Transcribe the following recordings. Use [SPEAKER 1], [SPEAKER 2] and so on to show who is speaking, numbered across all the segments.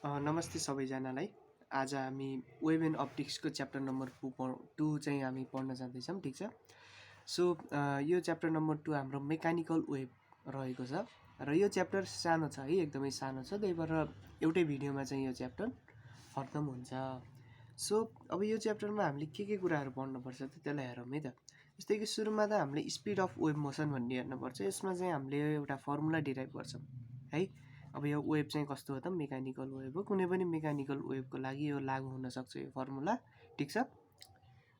[SPEAKER 1] नमस्ते सबैजनालाई। आज हामी वेब एन्ड अप्टिक्सको च्याप्टर नम्बर 2 चाहिँ हामी पढ्न जाँदैछौँ, ठिक छ। सो यो च्याप्टर नम्बर 2 हाम्रो मेकानिकल वेब रहेको छ र यो च्याप्टर सानो छ है, एकदमै सानो छ, त्यही भएर एउटै भिडियोमा चाहिँ यो च्याप्टर खत्तम हुन्छ। सो अब यो च्याप्टरमा हामीले के कुराहरू पढ्नुपर्छ त त्यसलाई हेरौँ है त। जस्तै कि सुरुमा त हामीले स्पिड अफ वेभ मोसन भन्ने हेर्नुपर्छ। यसमा चाहिँ हामीले एउटा फर्मुला डिराइभ गर्छौँ है। अब यो वेभ चाहिँ कस्तो हो त, मेकानिकल वेभ हो। कुनै पनि मेकानिकल वेभको लागि यो लागु हुनसक्छ यो फर्मुला, ठिक छ।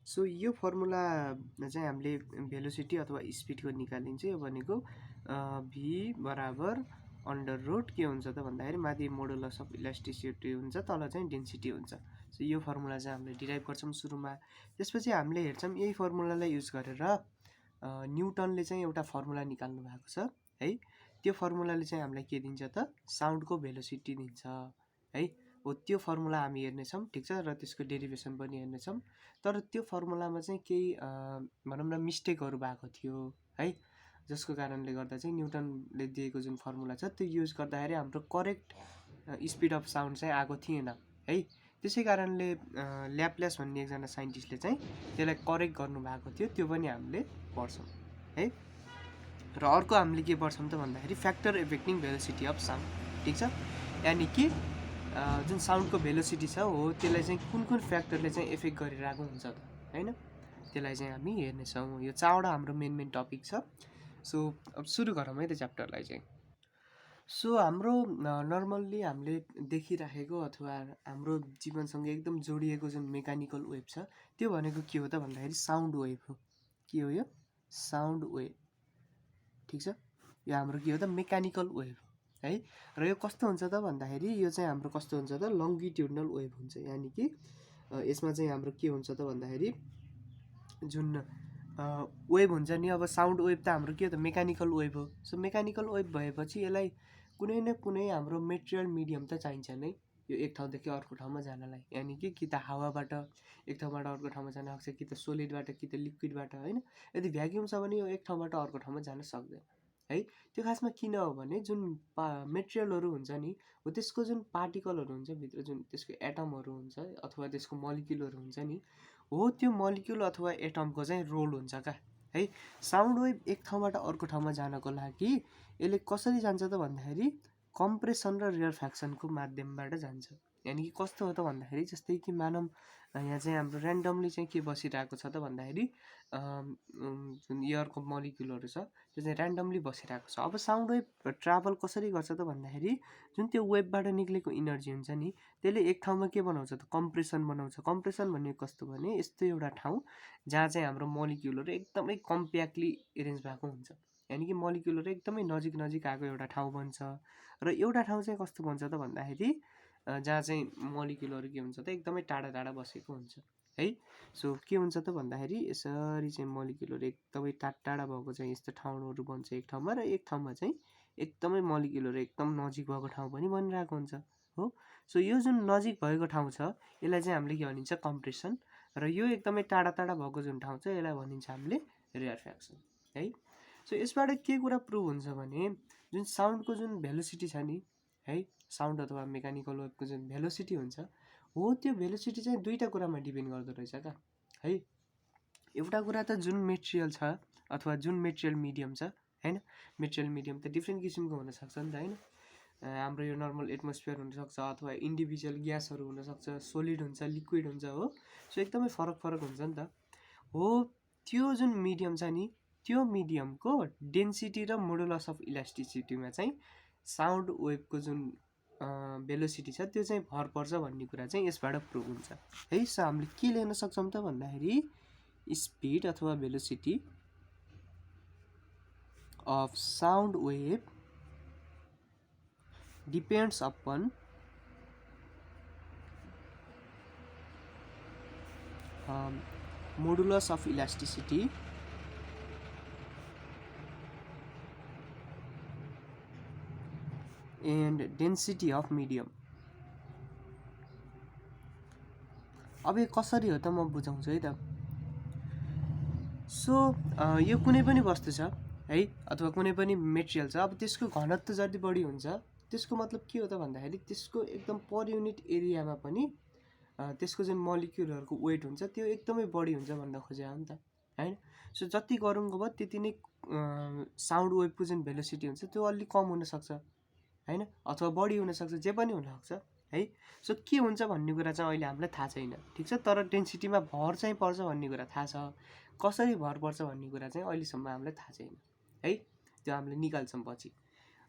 [SPEAKER 1] सो यो फर्मुला चाहिँ हामीले भेलोसिटी अथवा स्पिडको निकालिन्छ। यो भनेको भी बराबर अन्डर रुट के हुन्छ त भन्दाखेरि माथि मोडुलस अफ इलास्टिसिटी हुन्छ, तल चाहिँ डेन्सिटी हुन्छ। सो यो फर्मुला चाहिँ हामीले डिराइभ गर्छौँ सुरुमा। त्यसपछि हामीले हेर्छौँ यही फर्मुलालाई युज गरेर न्युटनले चाहिँ एउटा फर्मुला निकाल्नु भएको छ है। त्यो फर्मुलाले चाहिँ हामीलाई के दिन्छ त, साउन्डको भेलोसिटी दिन्छ है। हो, त्यो फर्मुला हामी हेर्नेछौँ, ठिक छ, र त्यसको डेरिभेसन पनि हेर्नेछौँ। तर त्यो फर्मुलामा चाहिँ केही भनौँ न मिस्टेकहरू भएको थियो है, जसको कारणले गर्दा चाहिँ न्युटनले दिएको जुन फर्मुला छ त्यो युज गर्दाखेरि हाम्रो करेक्ट स्पिड अफ साउन्ड चाहिँ आएको थिएन है। त्यसै कारणले ल्याप्लेस भन्ने एकजना साइन्टिस्टले चाहिँ त्यसलाई करेक्ट गर्नुभएको थियो, त्यो पनि हामीले पढ्छौँ है। र अर्को हामीले के पढ्छौँ त भन्दाखेरि फ्याक्टर इफेक्टिङ भेलोसिटी अफ साउन्ड, ठिक छ। यानि कि जुन साउन्डको भेलोसिटी छ हो त्यसलाई चाहिँ कुन कुन फ्याक्टरले चाहिँ इफेक्ट गरिरहेको हुन्छ त हैन, त्यसलाई चाहिँ हामी हेर्नेछौँ। यो चारवटा हाम्रो मेन टपिक छ। सो अब सुरु गरौँ है त च्याप्टरलाई चाहिँ। सो हाम्रो नर्मल्ली हामीले देखिराखेको अथवा हाम्रो जीवनसँग एकदम जोडिएको जुन मेकानिकल वेभ छ त्यो भनेको के हो त भन्दाखेरि साउन्ड वेभ हो। के हो यो? साउन्ड वेभ, ठिक छ। यो हाम्रो के हो त, मेकानिकल वेभ है। र यो कस्तो हुन्छ त भन्दाखेरि यो चाहिँ हाम्रो कस्तो हुन्छ त, लङ्गिट्युडनल वेभ हुन्छ। यानि कि यसमा चाहिँ हाम्रो के हुन्छ त भन्दाखेरि जुन वेभ हुन्छ नि, अब साउन्ड वेभ त हाम्रो के हो त, मेकानिकल वेभ हो। सो मेकानिकल वेभ भएपछि यसलाई कुनै न कुनै हाम्रो मेटेरियल मिडियम त चाहिन्छ नै यो एक ठाउँदेखि अर्को ठाउँमा जानलाई। यानि कि त हावाबाट एक ठाउँबाट अर्को ठाउँमा जान सक्छ, कि त सोलिडबाट कि त लिक्विडबाट होइन। यदि भ्याक्युम छ भने यो एक ठाउँबाट अर्को ठाउँमा जान सक्दैन है। त्यो खासमा किन हो भने जुन मेटेरियलहरू हुन्छ नि हो त्यसको जुन पार्टिकलहरू हुन्छ भित्र, जुन त्यसको एटमहरू हुन्छ अथवा त्यसको मलिक्युलहरू हुन्छ नि हो, त्यो मलिक्युल अथवा एटमको चाहिँ रोल हुन्छ क्या है। साउन्ड वेभ एक ठाउँबाट अर्को ठाउँमा जानको लागि यसले कसरी जान्छ त भन्दाखेरि कम्प्रेसन र रेयरफ्याक्सनको माध्यमबाट जान्छ। यानि कि कस्तो हो त भन्दाखेरि जस्तै कि मानौँ यहाँ चाहिँ हाम्रो ऱ्यान्डमली चाहिँ के बसिरहेको छ त भन्दाखेरि जुन एयरको मलिक्युलहरू छ त्यो चाहिँ ऱ्यान्डमली बसिरहेको छ। अब साउन्ड वेभ ट्राभल कसरी गर्छ त भन्दाखेरि जुन त्यो वेभबाट निक्लेको इनर्जी हुन्छ नि त्यसले एक ठाउँमा के बनाउँछ त, कम्प्रेसन बनाउँछ। कम्प्रेसन भनेको कस्तो भने यस्तो एउटा ठाउँ जहाँ चाहिँ हाम्रो मलिक्युलहरू एकदमै कम्प्याक्टली एरेन्ज भएको हुन्छ। यानि कि मलिक्युलहरू एकदमै नजिक आएको एउटा ठाउँ बन्छ। र एउटा ठाउँ चाहिँ कस्तो बन्छ त भन्दाखेरि जहाँ चाहिँ मलिक्युलहरू के हुन्छ त एकदमै टाढा बसेको हुन्छ है। सो के हुन्छ त भन्दाखेरि यसरी चाहिँ मलिक्युलहरू एकदमै टाढा भएको चाहिँ यस्तो ठाउँहरू बन्छ एक ठाउँमा, र एक ठाउँमा चाहिँ एकदमै मलिक्युलहरू एकदम नजिक भएको ठाउँ पनि बनिरहेको हुन्छ हो। सो यो जुन नजिक भएको ठाउँ छ यसलाई चाहिँ हामीले के भनिन्छ, कम्प्रेसन। र यो एकदमै टाढा भएको जुन ठाउँ छ यसलाई भनिन्छ हामीले रेयरफ्याक्सन है। सो यसबाट के कुरा प्रुभ हुन्छ भने जुन साउन्डको जुन भेलोसिटी छ नि है, साउन्ड अथवा मेकानिकल वेभको जुन भेलोसिटी हुन्छ हो त्यो भेलोसिटी चाहिँ दुईवटा कुरामा डिपेन्ड गर्दो रहेछ क्या है। एउटा कुरा त जुन मेटेरियल छ अथवा जुन मेटेरियल मिडियम छ हैन, मेटेरियल मिडियम त डिफ्रेन्ट किसिमको हुनसक्छ नि त हैन। हाम्रो यो नर्मल एटमोस्फियर हुनसक्छ अथवा इन्डिभिजुअल ग्यासहरू हुनसक्छ, सोलिड हुन्छ, लिक्विड हुन्छ हो। सो एकदमै फरक हुन्छ नि त हो। त्यो जुन मिडियम छ नि त्यो मिडियमको डेन्सिटी र मोडुलस अफ इलास्टिसिटीमा चाहिँ साउन्ड वेभको जुन भेलोसिटी छ त्यो चाहिँ भर पर्छ भन्ने कुरा चाहिँ यसबाट प्रुभ हुन्छ है। सो हामीले के लेख्न सक्छौँ त भन्दाखेरि स्पिड अथवा velocity of sound wave depends upon modulus of elasticity and density of medium। अब यो कसरी हो त म बुझाउँछु है त। सो यो कुनै पनि वस्तु छ है अथवा कुनै पनि मेटेरियल छ, अब त्यसको घनत्व जति बढी हुन्छ त्यसको मतलब के हो त भन्दाखेरि त्यसको एकदम पर युनिट एरियामा पनि त्यसको जुन मलिक्युलहरूको वेट हुन्छ त्यो एकदमै बढी हुन्छ भन्न खोजे हो नि त हैन। सो जति गरौँको भयो त्यति नै साउन्ड वेभको जुन भेलोसिटी हुन्छ त्यो अलिक कम हुनसक्छ हैन, अथवा बढी हुनसक्छ, जे पनि हुनसक्छ है। सो के हुन्छ भन्ने कुरा चाहिँ अहिले हामीलाई थाहा छैन, ठिक छ। तर डेन्सिटीमा भर चाहिँ पर्छ भन्ने कुरा थाहा छ। कसरी भर पर्छ भन्ने कुरा चाहिँ अहिलेसम्म हामीलाई थाहा छैन है, त्यो हामीले निकाल्छौँ पछि।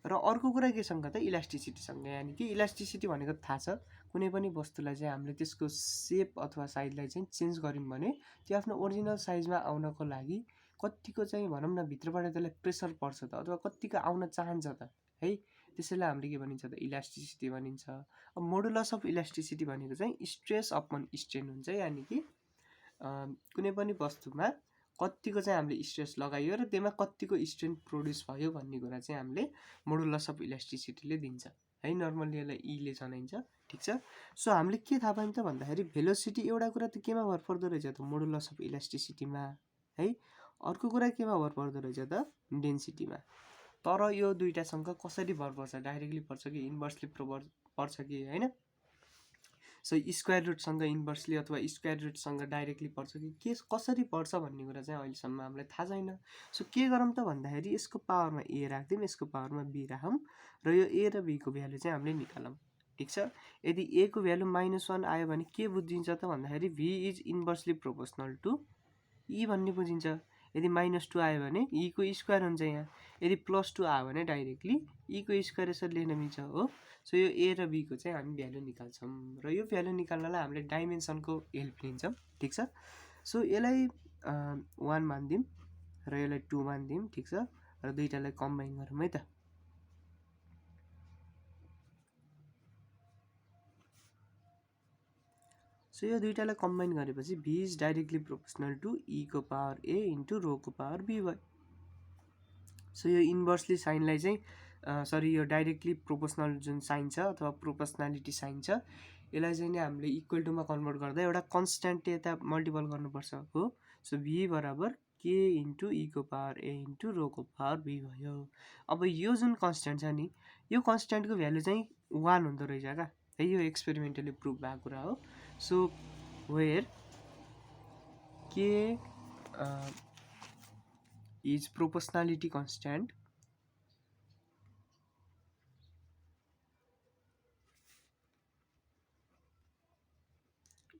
[SPEAKER 1] र अर्को कुरा केसँग त इलास्टिसिटीसँग, यानि कि इलास्टिसिटी भनेको थाहा छ कुनै पनि वस्तुलाई चाहिँ हामीले त्यसको सेप अथवा साइजलाई चाहिँ चेन्ज गऱ्यौँ भने त्यो आफ्नो ओरिजिनल साइजमा आउनको लागि कतिको चाहिँ भनौँ न भित्रबाट त्यसलाई प्रेसर पर्छ त, अथवा कतिको आउन चाहन्छ त है, त्यसैलाई हामीले के भनिन्छ त इलास्टिसिटी भनिन्छ। अब मोडुलस अफ इलास्टिसिटी भनेको चाहिँ स्ट्रेस अपन स्ट्रेन हुन्छ, यानि कि कुनै पनि वस्तुमा कतिको चाहिँ हामीले स्ट्रेस लगाइयो र त्यसमा कतिको स्ट्रेन प्रोड्युस भयो भन्ने कुरा चाहिँ हामीले मोडुलस अफ इलास्टिसिटीले दिन्छ है। नर्मली यसलाई ईले जनाइन्छ, ठिक छ। सो हामीले के थाहा पायौँ त भन्दाखेरि भेलोसिटी एउटा कुरा त केमा भर पर्दो रहेछ त, मोडुलस अफ इलास्टिसिटीमा है। अर्को कुरा केमा भर पर्दो रहेछ त, डेन्सिटीमा। तर यो दुईटासँग कसरी भर पर्छ, डाइरेक्टली पर्छ कि इन्भर्सली पर्छ कि हैन। सो स्क्वायर रुटसँग इन्भर्सली अथवा स्क्वायर रुटसँग डाइरेक्टली पर्छ कि के कसरी पर्छ भन्ने कुरा चाहिँ अहिलेसम्म हामीलाई थाहा छैन। सो के गरौँ त भन्दाखेरि यसको पावरमा ए राखिदिउँ, यसको पावरमा बी राखौँ र यो ए र बीको भ्यालु चाहिँ हामीले निकालौँ, ठिक छ। यदि ए को भ्यालु -1 आयो भने के बुझिन्छ त भन्दाखेरि भी इज इन्भर्सली प्रोपोर्सनल टु ई भन्ने बुझिन्छ। यदि -2 आयो भने ई को स्क्वायर हुन्छ यहाँ। यदि +2 आयो भने डाइरेक्टली ई को स्क्वायर यसरी लेख्न मिल्छ हो। सो यो ए र बी को चाहिँ हामी भ्यालु निकाल्छौँ र यो भ्यालु निकाल्नलाई हामीले डाइमेन्सनको हेल्प लिन्छौँ, ठिक छ। सो यसलाई 1 मानिदिउँ र यसलाई 2 मानिदिउँ, ठिक छ। र दुईटालाई कम्बाइन गरौँ है त। सो यो दुईटालाई कम्बाइन गरेपछि भी इज डाइरेक्टली प्रोपोर्सनल टु ई को पावर ए इन्टु रो को पावर बी भयो। सो यो इन्भर्सली साइनलाई चाहिँ सरी यो डाइरेक्टली प्रोपोर्सनल जुन साइन छ अथवा प्रोपोर्सनालिटी साइन छ यसलाई चाहिँ नि हामीले इक्वल टुमा कन्भर्ट गर्दा एउटा कन्स्ट्यान्ट यता मल्टिपल गर्नुपर्छ हो। सो भी बराबर के इन्टु ई को पावर ए इन्टु रो को पावर बी भयो। अब यो जुन कन्स्ट्यान्ट छ नि यो कन्स्ट्यान्टको भ्यालु चाहिँ 1 हुँदो रहेछ क्या है, यो एक्सपेरिमेन्टली प्रुभ भएको कुरा हो। सो वेयर के is proportionality constant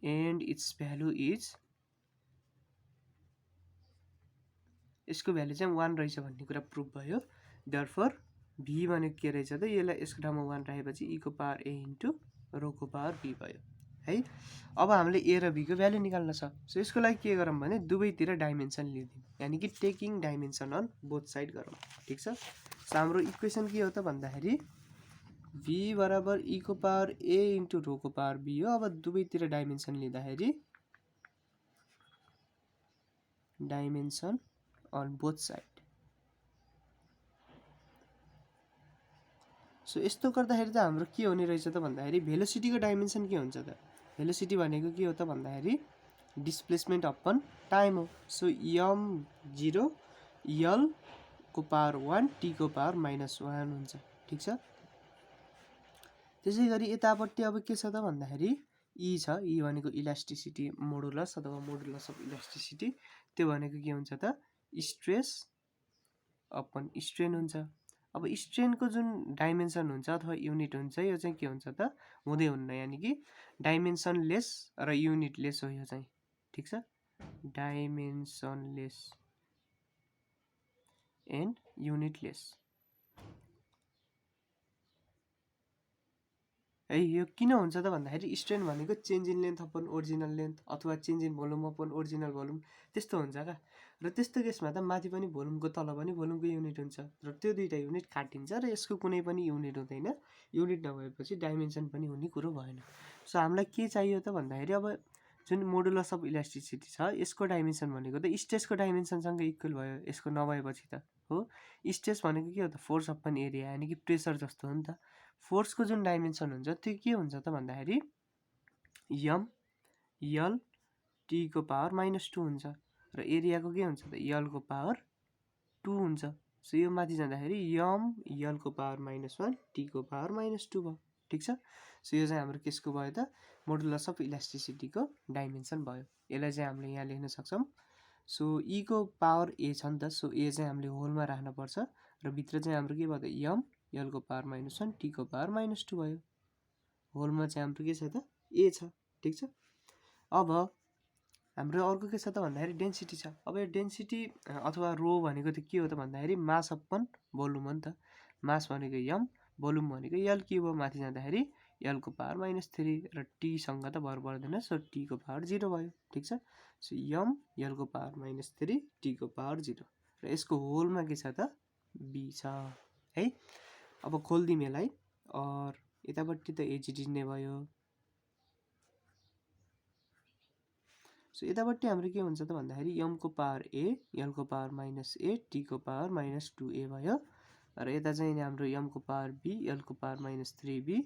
[SPEAKER 1] and its value is, यसको भ्यालु चाहिँ 1 रहेछ भन्ने कुरा प्रुभ भयो। देयरफोर भी भनेको के रहेछ त, यसलाई यसको ठाउँमा 1 राखेपछि ई को पावर ए इन्टु रो को पावर बी भयो है। अब हामीले ए र बी को भ्यालु निकाल्न छ। सो यसको लागि के गरौँ भने दुवैतिर डाइमेन्सन लिदिउँ, यानि कि taking dimension on both side गरौँ, ठिक छ। सो हाम्रो इक्वेसन के हो त भन्दाखेरि भी बराबर ई को पावर ए इन्टु रो को पावर बी हो। अब दुवैतिर डाइमेन्सन लिँदाखेरि dimension on both side. So यस्तो गर्दाखेरि त हाम्रो के हुने रहेछ त भन्दाखेरि भेलोसिटीको डाइमेन्सन के हुन्छ त, भेलोसिटी भनेको के हो त भन्दाखेरि डिस्प्लेसमेन्ट अपन टाइम हो। सो m0 l को पावर 1 t को पावर -1 हुन्छ, ठिक छ। त्यसै गरी यतापट्टि अब के छ त भन्दाखेरि ई छ, ई भनेको इलास्टिसिटी मोडुलस अथवा मोडुलस अफ इलास्टिसिटी, त्यो भनेको के हुन्छ त स्ट्रेस अपन स्ट्रेन हुन्छ। अब स्ट्रेनको जुन डाइमेन्सन हुन्छ अथवा युनिट हुन्छ यो चाहिँ के हुन्छ त हुँदै हुन्न, यानि कि डाइमेन्सन लेस र युनिट लेस हो यो चाहिँ, ठिक छ। Dimensionless and unitless है। यो किन हुन्छ त भन्दाखेरि स्ट्रेन भनेको change in length upon original length अथवा change in volume upon original volume त्यस्तो हुन्छ क्या। र त्यस्तो केसमा त माथि पनि भोल्युमको तल पनि भोल्युमको युनिट हुन्छ र त्यो दुईटा युनिट काटिन्छ र यसको कुनै पनि युनिट हुँदैन। युनिट नभएपछि डाइमेन्सन पनि हुने कुरो भएन। सो हामीलाई के चाहियो त भन्दाखेरि अब जुन मोडुलस अफ इलास्टिसिटी छ यसको डाइमेन्सन भनेको त स्ट्रेसको डाइमेन्सनसँग इक्वल भयो यसको नभएपछि त हो। स्ट्रेस भनेको के हो त फोर्स अपन एरिया, यानि कि प्रेसर जस्तो हो नि त। फोर्सको जुन डाइमेन्सन हुन्छ त्यो के हुन्छ त भन्दाखेरि m l t को पावर -2 हुन्छ र एरियाको के हुन्छ त l को पावर 2 हुन्छ सो यो माथि जाँदाखेरि यम यलको पावर -1 टीको पावर -2 भयो, ठिक छ। सो यो चाहिँ हाम्रो केसको भयो त मोडुलस अफ इलास्टिसिटीको डाइमेन्सन भयो। यसलाई चाहिँ हामीले यहाँ लेख्न सक्छौँ। सो ईको पावर ए छ नि त, सो ए चाहिँ हामीले होलमा राख्नुपर्छ र भित्र चाहिँ हाम्रो के भयो त यम यलको पावर -1 टीको पावर -2 भयो। होलमा चाहिँ हाम्रो के छ त ए छ, ठिक छ। अब हाम्रो अर्को के छ त भन्दाखेरि डेन्सिटी छ। अब यो डेन्सिटी अथवा रो भनेको त के हो त भन्दाखेरि मास अपन भोल्युम हो नि त। मास भनेको यम, भोल्युम भनेको यल क्युब हो। माथि जाँदाखेरि यलको पावर -3 र टीसँग त भर पर्दैन, सो टीको पावर 0 भयो, ठिक छ। सो यम यलको पावर -3 टीको पावर 0 र यसको होलमा के छ त बी छ है। अब खोलिदिउँ यसलाई और यतापट्टि त एचडी नै भयो। सो यतापट्टि हाम्रो के हुन्छ त भन्दाखेरि यमको पावर ए यलको पावर -a टीको पावर -2a भयो र यता चाहिँ हाम्रो यमको पावर बी यलको पावर -3b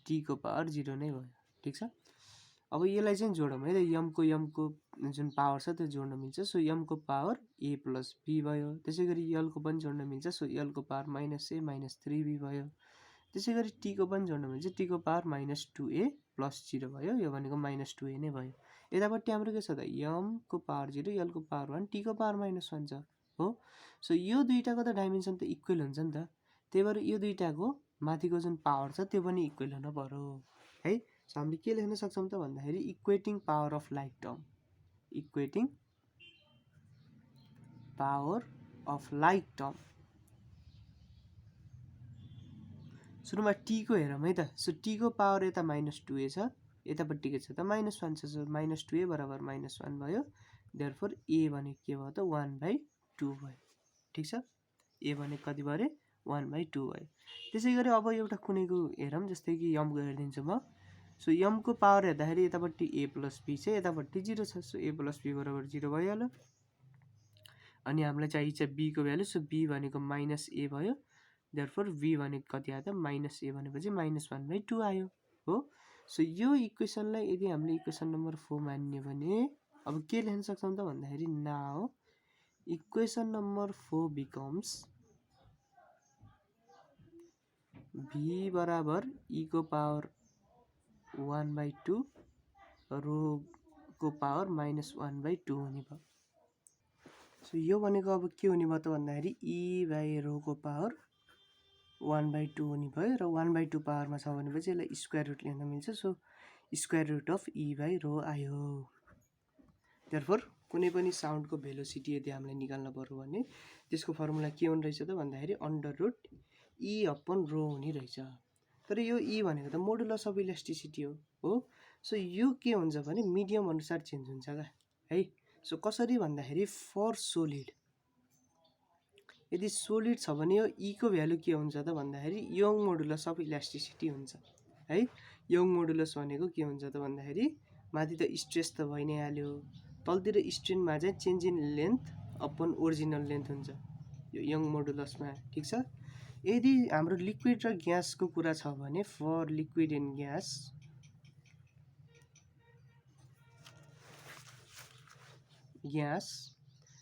[SPEAKER 1] टीको पावर 0 नै भयो, ठिक छ। अब यसलाई चाहिँ जोडौँ है त, यमको जुन पावर छ त्यो जोड्न मिल्छ। सो यमको पावर a + b भयो। त्यसै गरी यलको पनि जोड्न मिल्छ। सो यलको पावर -a -3b भयो। त्यसै गरी टीको पनि जोड्न मिल्छ। टीको पावर -2a + 0 भयो। यो भनेको -2a नै भयो। यतापट्टि हाम्रो के छ त यमको पावर 0 यलको पावर 1 टीको पावर -1 छ हो। सो यो दुईटाको त डाइमेन्सन त इक्वल हुन्छ नि त, त्यही भएर यो दुईटाको माथिको जुन पावर छ त्यो पनि इक्वल हुन पर्यो है। सो हामीले के लेख्न सक्छौँ त भन्दाखेरि equating power of like term, equating power of like term. सुरुमा टीको हेरौँ है त। सो टीको पावर यता -2a छ, यतापट्टि के छ त -1 छ। सो -2a बराबर -1 भयो। देयरफोर a भनेको के भयो त 1/2 भयो, ठिक छ। a भनेको कति भयो अरे 1/2 भयो। त्यसै गरी अब एउटा कुनैको हेरौँ, जस्तै कि यमको हेरिदिन्छु म। सो यमको पावर हेर्दाखेरि यतापट्टि a + b छ, यतापट्टि 0 छ। सो a + b बराबर 0 भइहाल्यो। अनि हामीलाई चाहिन्छ b को भ्यालु। सो b भनेको -a भयो। देयरफोर v भनेको कति आयो त -a भनेपछि -1/2 आयो हो। सो यो इक्वेसनलाई यदि हामीले इक्वेसन नम्बर 4 मान्यो भने अब के लेख्न सक्छौँ त भन्दाखेरि now equation number 4 becomes v बराबर e को पावर 1/2 रो को पावर -1/2 हुने भयो। सो यो भनेको अब के हुने भयो त भन्दाखेरि e/रो को पावर 1/2 हुने भयो र 1/2 पावरमा छ भनेपछि यसलाई स्क्वायर रुट लिन मिल्छ। सो स्क्वायर रुट अफ e/रो आयो। देयरफोर कुनै पनि साउन्डको भेलोसिटी यदि हामीलाई निकाल्न पर्यो भने त्यसको फर्मुला के हुने रहेछ त भन्दाखेरि √e/रो हुने रहेछ। तर यो e भनेको त मोडुलस अफ इलास्टिसिटी हो। सो यो के हुन्छ भने मिडियम अनुसार चेन्ज हुन्छ क्या है। सो कसरी भन्दाखेरि फर सोलिड, यदि सोलिड छ भने यो e को भ्यालु के हुन्छ त भन्दाखेरि यङ मोडुलस अफ इलास्टिसिटी हुन्छ है। यङ मोडुलस भनेको के हुन्छ त भन्दाखेरि माथि त स्ट्रेस त भइ नै हाल्यो, तलतिर स्ट्रेनमा चाहिँ change in length upon original length हुन्छ यो यङ मोडुलसमा, ठिक छ। यदि हाम्रो लिक्विड र ग्यासको कुरा छ भने for liquid and gas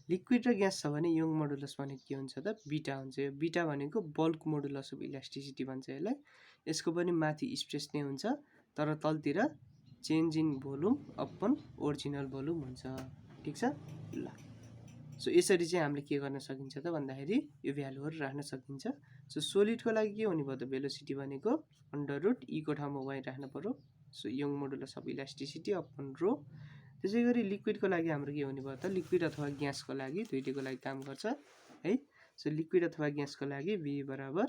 [SPEAKER 1] liquid र ग्यास छ भने यङ मोडुलस भनेको के हुन्छ त बीटा हुन्छ। यो बीटा भनेको बल्क मोडुलस अफ इलास्टिसिटी भन्छ यसलाई। यसको पनि माथि स्ट्रेस नै हुन्छ तर तलतिर change in volume upon original volume हुन्छ, ठिक छ ल। सो यसरी चाहिँ हामीले के गर्न सकिन्छ त भन्दाखेरि यो भ्यालुहरू राख्न सकिन्छ। सो सोलिडको लागि के हुने भयो त भेलोसिटी भनेको √e को ठाउँमा y राख्नु पर्यो। सो यङ modulus of elasticity upon rho. त्यसै गरी लिक्विडको लागि हाम्रो के हुने भयो त लिक्विड अथवा ग्यासको लागि दुईटैको लागि काम गर्छ है। सो लिक्विड अथवा ग्यासको लागि v बराबर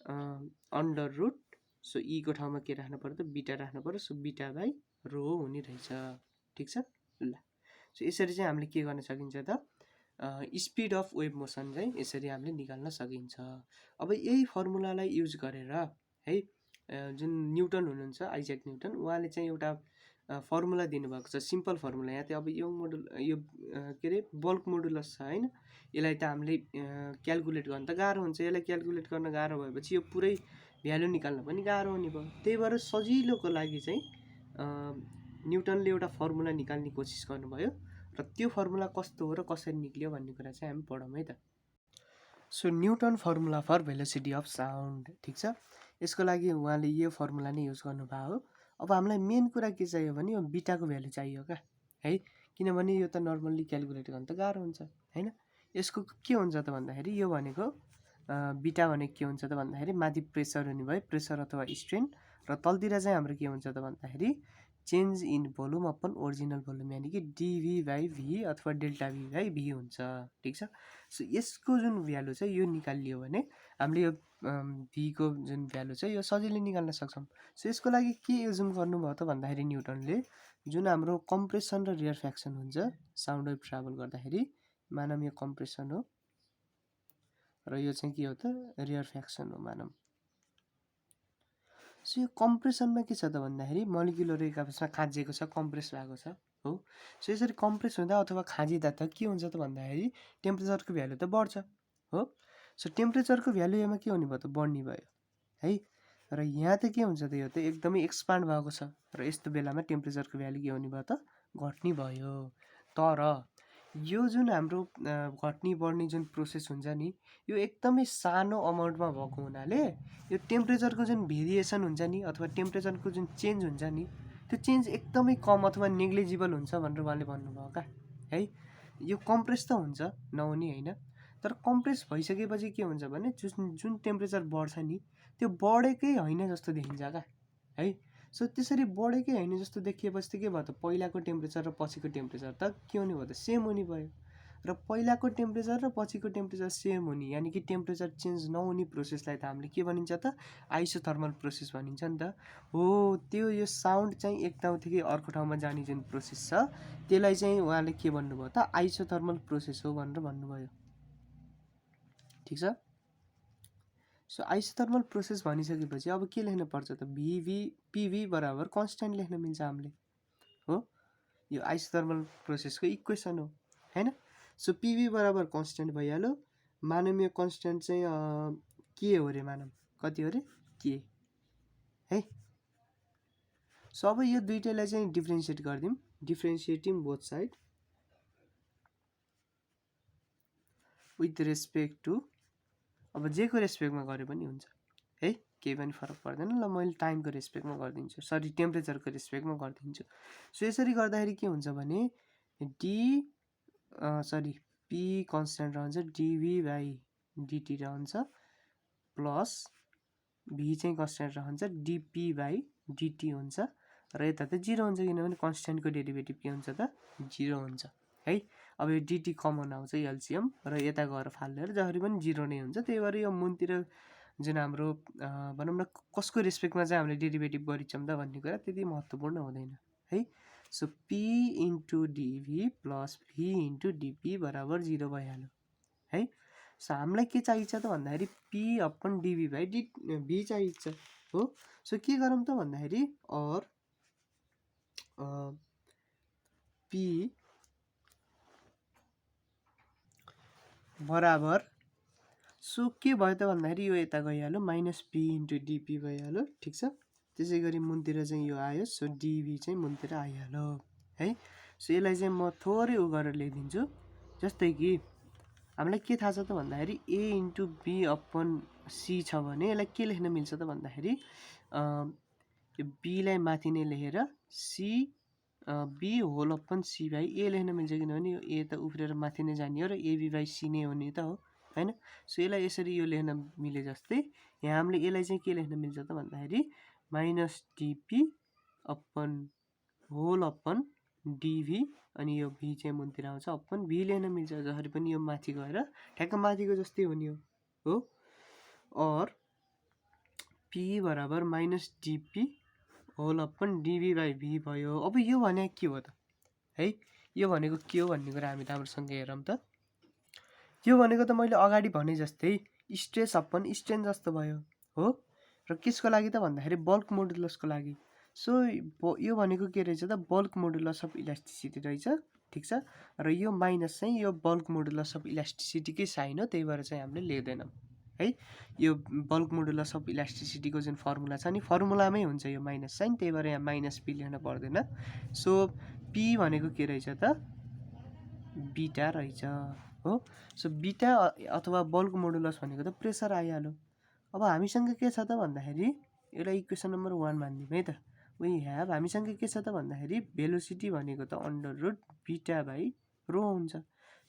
[SPEAKER 1] √, सो e को ठाउँमा के राख्नु पर्यो त बीटा राख्नु पर्यो। सो बीटा/रो हुने रहेछ, ठिक छ ल। सो यसरी चाहिँ हामीले के गर्न सकिन्छ त स्पिड अफ वेभ मोसन चाहिँ यसरी हामीले निकाल्न सकिन्छ। अब यही फर्मुलालाई युज गरेर है जुन न्युटन हुनुहुन्छ आइज्याक न्युटन, उहाँले चाहिँ एउटा फर्मुला दिनुभएको छ, सिम्पल फर्मुला। यहाँ चाहिँ अब यङ मोडुल यो के अरे बल्क मोडुलस छ होइन, यसलाई त हामीले क्यालकुलेट गर्न त गाह्रो हुन्छ। यसलाई क्यालकुलेट गर्न गाह्रो भएपछि यो पुरै भ्यालु निकाल्न पनि गाह्रो हुने भयो। त्यही भएर सजिलोको लागि चाहिँ न्युटनले एउटा फर्मुला निकाल्ने कोसिस गर्नुभयो र त्यो फर्मुला कस्तो हो र कसरी निक्ल्यो भन्ने कुरा चाहिँ हामी पढौँ है त। So Newton formula for velocity of sound, ठिक छ। यसको लागि उहाँले यो फर्मुला नै युज गर्नुभएको हो। अब हामीलाई मेन कुरा के चाहियो भने यो बिटाको भ्यालु चाहियो क्या है, किनभने यो त नर्मल्ली क्यालकुलेट गर्न त गाह्रो हुन्छ होइन। यसको के हुन्छ त भन्दाखेरि यो भनेको बिटा भनेको के हुन्छ त भन्दाखेरि माथि प्रेसर हुने भयो, प्रेसर अथवा स्ट्रेन, र तलतिर चाहिँ हाम्रो के हुन्छ त भन्दाखेरि change in volume upon original volume, यानि कि डिभी बाई भी अथवा डेल्टा भी बाई भी हुन्छ, ठिक छ। सो यसको जुन भ्यालु छ यो निकालियो भने हामीले यो भीको जुन भ्यालु छ यो सजिलै निकाल्न सक्छौँ। सो यसको लागि के युज गर्नुभयो त भन्दाखेरि न्युटनले जुन हाम्रो कम्प्रेसन र रियरफ्याक्सन हुन्छ साउन्ड वेभ ट्राभल गर्दाखेरि, मानौँ यो कम्प्रेसन हो र यो चाहिँ के हो त रियरफ्याक्सन हो मानौँ। सो यो कम्प्रेसनमा के छ त भन्दाखेरि मलिक्युलहरू एक आपसमा खाँजिएको छ, कम्प्रेस भएको छ हो। सो यसरी कम्प्रेस हुँदा अथवा खाँजिँदा त के हुन्छ त भन्दाखेरि टेम्परेचरको भ्यालु त बढ्छ हो। सो टेम्परेचरको भ्यालु यसमा के हुने भयो त बढ्ने भयो है, र यहाँ त के हुन्छ त यो त एकदमै एक्सपान्ड भएको छ, र यस्तो बेलामा टेम्परेचरको भ्यालु के हुने भयो त घट्ने भयो। तर यो जुन हाम्रो घट्ने बढ्ने जुन प्रोसेस हुन्छ नि यो एकदमै सानो अमाउन्टमा भएको हुनाले यो टेम्परेचरको जुन भेरिएसन हुन्छ नि अथवा टेम्परेचरको जुन चेन्ज हुन्छ नि त्यो चेन्ज एकदमै कम अथवा नेग्लिजिबल हुन्छ भनेर उहाँले भन्नुभयो क्या है। यो कम्प्रेस त हुन्छ नहुने होइन, तर कम्प्रेस भइसकेपछि के हुन्छ भने जुन टेम्परेचर बढ्छ नि त्यो बढेकै होइन जस्तो देखिन्छ क्या है। सो त्यसरी बढेकै होइन जस्तो देखिएपछि त के भयो त पहिलाको टेम्परेचर र पछिको टेम्परेचर त के हुने भयो त सेम हुने भयो, र पहिलाको टेम्परेचर र पछिको टेम्परेचर सेम हुने यानि कि टेम्परेचर चेन्ज नहुने प्रोसेसलाई त हामीले के भनिन्छ त आइसोथर्मल प्रोसेस भनिन्छ नि त हो। त्यो यो साउन्ड चाहिँ एक ठाउँदेखि अर्को ठाउँमा जाने जुन प्रोसेस छ त्यसलाई चाहिँ उहाँले के भन्नुभयो त आइसोथर्मल प्रोसेस हो भनेर भन्नुभयो, ठिक छ। सो आइसोथर्मल प्रोसेस भनिसकेपछि अब के लेख्न पर्छ त पिभी बराबर कन्स्ट्यान्ट लेख्न मिल्छ हामीले हो। यो आइसोथर्मल प्रोसेसको इक्वेसन हो हैन। सो पिभी बराबर कन्स्ट्यान्ट भइहाल्यो। मानौँ यो कन्स्ट्यान्ट चाहिँ के हो रे, मानौँ कति हो रे के है। सो अब यो दुईटैलाई चाहिँ डिफ्रेन्सिएट गरिदिउँ, differentiating both side with respect to, अब जेको रेस्पेक्टमा गरे पनि हुन्छ है, केही पनि फरक पर्दैन। ल मैले टाइमको रेस्पेक्टमा गरिदिन्छु, सरी टेम्परेचरको रेस्पेक्टमा गरिदिन्छु। सो यसरी गर्दाखेरि के हुन्छ भने पी कन्स्ट्यान्ट रहन्छ, डिभी बाई डिटी रहन्छ, प्लस भी चाहिँ कन्स्ट्यान्ट रहन्छ, डिपी बाई डिटी हुन्छ, र यता त जिरो हुन्छ किनभने कन्स्ट्यान्टको डेरिभेटिभ के हुन्छ त जिरो हुन्छ है। अब यो डिटी कमन आउँछ एलसिएम र यता गएर फालेर जसरी पनि जिरो नै हुन्छ, त्यही भएर यो मुनतिर जुन हाम्रो भनौँ न कसको रेस्पेक्टमा चाहिँ हामीले डेरिभेटिभ गरिन्छौँ त भन्ने कुरा त्यति महत्त्वपूर्ण हुँदैन है। सो पी इन्टु डिभी प्लस भी इन्टु डिपी बराबर जिरो भइहाल्यो है। सो हामीलाई के चाहिन्छ त भन्दाखेरि पी अपन डिभी बाई भी चाहिन्छ हो। सो के गरौँ त भन्दाखेरि और पी बराबर, सो के भयो त भन्दाखेरि यो यता गइहाल्यो माइनस पी इन्टु डिपी भइहाल्यो, ठिक छ। त्यसै गरी मुनतिर चाहिँ यो आयो, सो डिभी चाहिँ मुनतिर आइहाल्यो है। सो यसलाई चाहिँ म थोरै उ गरेर लेखिदिन्छु, जस्तै कि हामीलाई के थाहा छ त भन्दाखेरि a into be upon C छ भने यसलाई के लेख्न मिल्छ त भन्दाखेरि यो बीलाई माथि नै लेखेर C B whole upon C by A लेख्न मिल्छ, किनभने यो ए त उफ्रेर माथि नै जाने हो र एबी बाई सी नै हुने त हो हैन। सो यसलाई यसरी यो लेख्न मिले जस्तै यहाँ हामीले यसलाई चाहिँ के लेख्न मिल्छ त भन्दाखेरि minus D P upon whole upon D V, अनि यो भी चाहिँ मुनतिर आउँछ अपन भी लेख्न मिल्छ, जसरी पनि यो माथि गएर ठ्याक्क माथिको जस्तै हुने हो। और पी बराबर माइनस डिपी होल अपन डिभी बाई भी भयो। अब यो भने के हो त है, यो भनेको के हो भन्ने कुरा हामी राम्रोसँग हेरौँ त। यो भनेको त मैले अगाडि भने जस्तै स्ट्रेस अपन स्ट्रेन जस्तो भयो हो, र केसको लागि त भन्दाखेरि बल्क मोडुलसको लागि। सो यो भनेको के रहेछ त बल्क मोडुलस अफ इलास्टिसिटी रहेछ, ठिक छ। र यो माइनस चाहिँ यो बल्क मोडुलस अफ इलास्टिसिटीकै साइन हो, त्यही भएर चाहिँ हामीले लेख्दैनौँ है। यो बल्क मोडुलस अफ इलास्टिसिटीको जुन फर्मुला छ नि फर्मुलामै हुन्छ यो माइनस साइन, त्यही भएर यहाँ माइनस पी लेख्न पर्दैन। सो पी भनेको के रहेछ त बिटा रहेछ हो। सो बिटा अथवा बलको मोडुलस भनेको त प्रेसर आइहाल्यो। अब हामीसँग के छ त भन्दाखेरि एउटा इक्वेसन नम्बर 1 मानिदिउँ है त। वी ह्याभ हामीसँग के छ त भन्दाखेरि भेलोसिटी भनेको त अन्डर रुट बिटा बाई रो हुन्छ।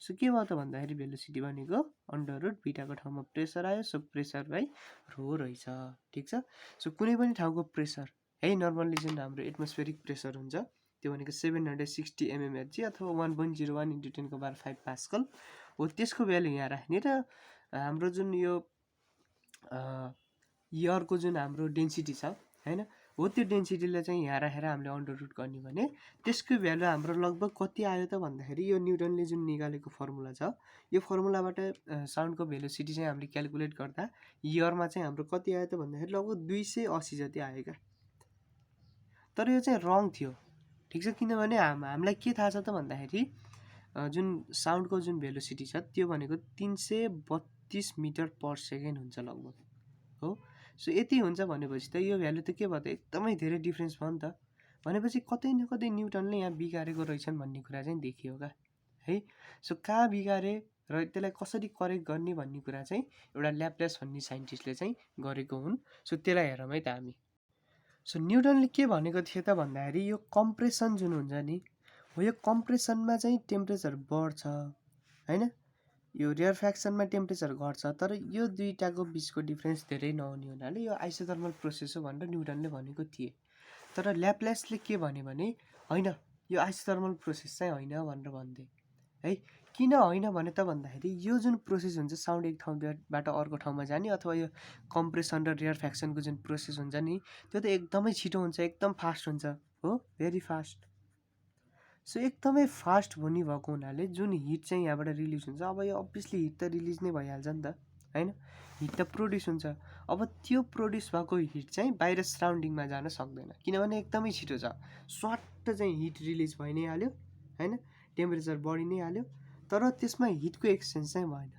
[SPEAKER 1] सो के भयो त भन्दाखेरि भेलोसिटी भनेको अन्डर रुट बिटाको ठाउँमा प्रेसर आयो, सो प्रेसर बाई रो रहेछ। ठिक छ। सो कुनै पनि ठाउँको प्रेसर है नर्मल्ली जुन हाम्रो एटमोस्फेरिक प्रेसर हुन्छ त्यो भनेको 760 mmHg अथवा 1.01 × 10⁵ पास्कल हो। त्यसको भ्यालु यहाँ राख्ने र हाम्रो जुन यो एयरको जुन हाम्रो डेन्सिटी छ हैन हो, त्यो डेन्सिटीलाई चाहिँ यहाँ राखेर हामीले अन्डर रुट गर्ने भने त्यसको भ्यालु हाम्रो लगभग कति आयो त भन्दाखेरि यो न्युटनले जुन निकालेको फर्मुला छ यो फर्मुलाबाट साउन्डको भेलोसिटी चाहिँ हामीले क्याल्कुलेट गर्दा एयरमा चाहिँ हाम्रो कति आयो त भन्दाखेरि लगभग 280 जति आयो क्या। तर यो चाहिँ रङ थियो। ठिक छ। किनभने हामीलाई के थाहा छ त भन्दाखेरि जुन साउन्डको जुन भेलोसिटी छ त्यो भनेको 332 मिटर पर सेकेन्ड हुन्छ लगभग हो। सो यति हुन्छ भनेपछि त यो भ्यालु त के भयो त एकदमै धेरै डिफ्रेन्स भयो नि त। भनेपछि कतै न कतै न्युटनले यहाँ बिगारेको रहेछन् भन्ने कुरा चाहिँ देखियो क्या है। सो कहाँ बिगारे र त्यसलाई कसरी करेक्ट गर्ने भन्ने कुरा चाहिँ एउटा ल्याप्लेस भन्ने साइन्टिस्टले चाहिँ गरेको हुन्। सो त्यसलाई हेरौँ है त हामी। सो न्युटनले के भनेको थियो त भन्दाखेरि यो कम्प्रेसन जुन हुन्छ नि हो यो कम्प्रेसनमा चाहिँ टेम्परेचर बढ्छ हैन, यो रेयरफ्याक्सनमा टेम्परेचर घट्छ, तर यो दुईटाको बिचको डिफ्रेन्स धेरै नहुने हुनाले यो आइसोथर्मल प्रोसेस हो भनेर न्युटनले भनेको थिए। तर ल्याप्लेसले के भन्यो भने हैन यो आइसोथर्मल प्रोसेस चाहिँ हैन भनेर भन्थे है। किन हैन भने त भन्दाखेरि यो जुन प्रोसेस हुन्छ साउन्ड एक ठाउँबाट अर्को ठाउँमा जाने अथवा यो कम्प्रेसन र रेयरफ्याक्सनको जुन प्रोसेस हुन्छ नि त्यो त एकदमै छिटो हुन्छ, एकदम फास्ट हुन्छ हो, भेरी फास्ट। सो एकदमै फास्ट हुने भएको हुनाले जुन हिट चाहिँ यहाँबाट रिलिज हुन्छ अब यो अभियसली हिट त रिलिज नै भइहाल्छ नि त हैन, हिट त प्रोड्युस हुन्छ। अब त्यो प्रोड्युस भएको हिट चाहिँ बाहिर सराउन्डिङमा जान सक्दैन किनभने एकदमै छिटो छ, स्वाट्ट चाहिँ हिट रिलिज भइ नै हाल्यो हैन, टेम्परेचर बढी नै हाल्यो, तर त्यसमा हिटको एक्सचेन्ज चाहिँ भएन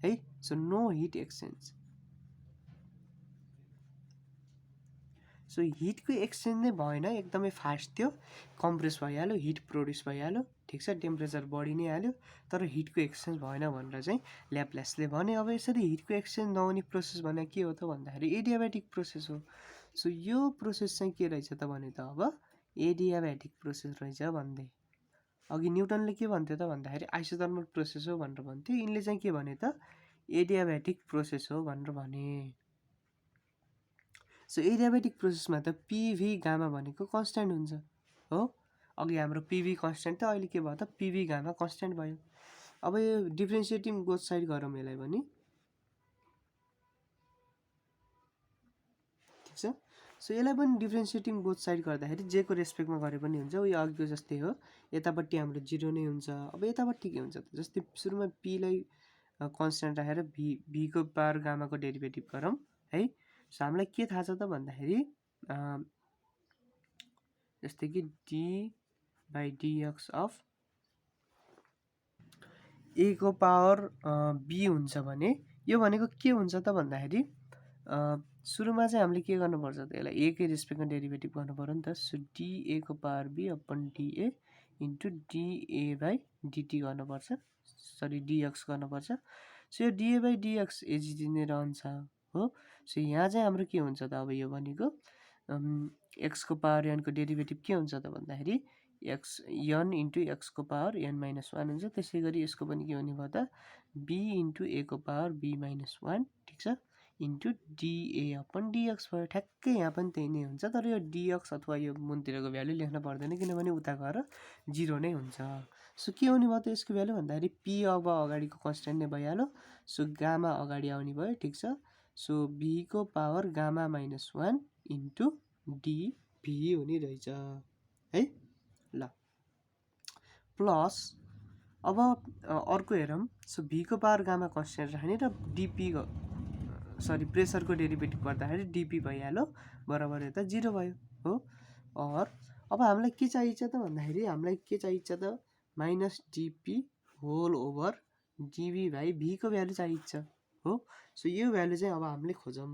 [SPEAKER 1] है। So no heat exchange. So हिटको एक्सचेन्ज नै भएन, एकदमै फास्ट थियो, कम्प्रेस भइहाल्यो, हिट प्रोड्युस भइहाल्यो, ठिक छ, टेम्परेचर बढी नै हाल्यो, तर हिटको एक्सचेन्ज भएन भनेर चाहिँ ल्याप्लेसले भने। अब यसरी हिटको एक्सचेन्ज नहुने प्रोसेस भने के हो त भन्दाखेरि एडियाब्याटिक प्रोसेस हो। सो यो प्रोसेस चाहिँ के रहेछ त भने त अब एडियाब्याटिक प्रोसेस रहेछ भन्दै। अघि न्युटनले के भन्थ्यो त भन्दाखेरि आइसोथर्मल प्रोसेस हो भनेर भन्थ्यो, यिनले चाहिँ के भने त एडियाब्याटिक प्रोसेस हो भनेर भने। सो एडियाब्याटिक प्रोसेसमा त पिभी गामा भनेको कन्स्ट्यान्ट हुन्छ हो। अघि हाम्रो पिभी कन्स्ट्यान्ट त अहिले के भयो त पिभी गामा कन्स्ट्यान्ट भयो। अब यो डिफ्रेन्सिएटिङ बोथ साइड गरौँ यसलाई भने ठिक छ। सो यसलाई पनि डिफ्रेन्सिएटिङ बोथ साइड गर्दाखेरि जेको रेस्पेक्टमा गरे पनि हुन्छ, उयो अघिको जस्तै हो, यतापट्टि हाम्रो 0 नै हुन्छ। अब यतापट्टि के हुन्छ त जस्तै सुरुमा पीलाई कन्स्ट्यान्ट राखेर भीको पावर गामाको डेरिभेटिभ गरौँ है। सो हामीलाई के थाहा छ त भन्दाखेरि जस्तै कि डी बाई डिएक्स अफ ए को पावर बी हुन्छ भने यो भनेको के हुन्छ त भन्दाखेरि सुरुमा चाहिँ हामीले के गर्नुपर्छ त यसलाई ए कै रेस्पेक्टमा डेरिभेटिभ गर्नु पर्यो नि त। सो डिए को power B upon D A into D A by D T गर्नुपर्छ, सरी डिएक्स गर्नुपर्छ। सो यो डिए बाई डिएक्स एजिटी नै रहन्छ हो। सो यहाँ चाहिँ हाम्रो के हुन्छ त अब यो भनेको एक्सको पावर एनको डेरिभेटिभ के हुन्छ त भन्दाखेरि एक्स एन इन्टु एक्सको पावर एन माइनस 1 हुन्छ। त्यसै गरी यसको पनि के हुने भयो त बी इन्टु ए को पावर बी माइनस 1 ठिक छ इन्टु डिए अपन डिएक्स भयो। ठ्याक्कै यहाँ पनि त्यही नै हुन्छ, तर यो डिएक्स अथवा यो मुनतिरको भ्यालु लेख्न पर्दैन किनभने उता गएर 0 नै हुन्छ। सो के आउने भयो त यसको भ्यालु भन्दाखेरि पी अब अगाडिको कन्स्ट्यान्ट नै भइहाल्यो, सो गामा अगाडि आउने भयो ठिक छ। सो भीको power gamma minus 1 into D V हुने रहेछ है ल। प्लस अब अर्को हेरौँ। सो भीको पावर गामा कन्स्ट्यान्ट राख्ने र डिपी सरी प्रेसरको डेरिभेटिभ गर्दाखेरि डिपी भइहाल्यो बराबर यता 0 भयो हो। और अब हामीलाई के चाहिन्छ त भन्दाखेरि हामीलाई के चाहिन्छ त minus D P whole over D V by भीको value चाहिन्छ हो। सो यो भ्यालु चाहिँ अब हामीले खोजौँ।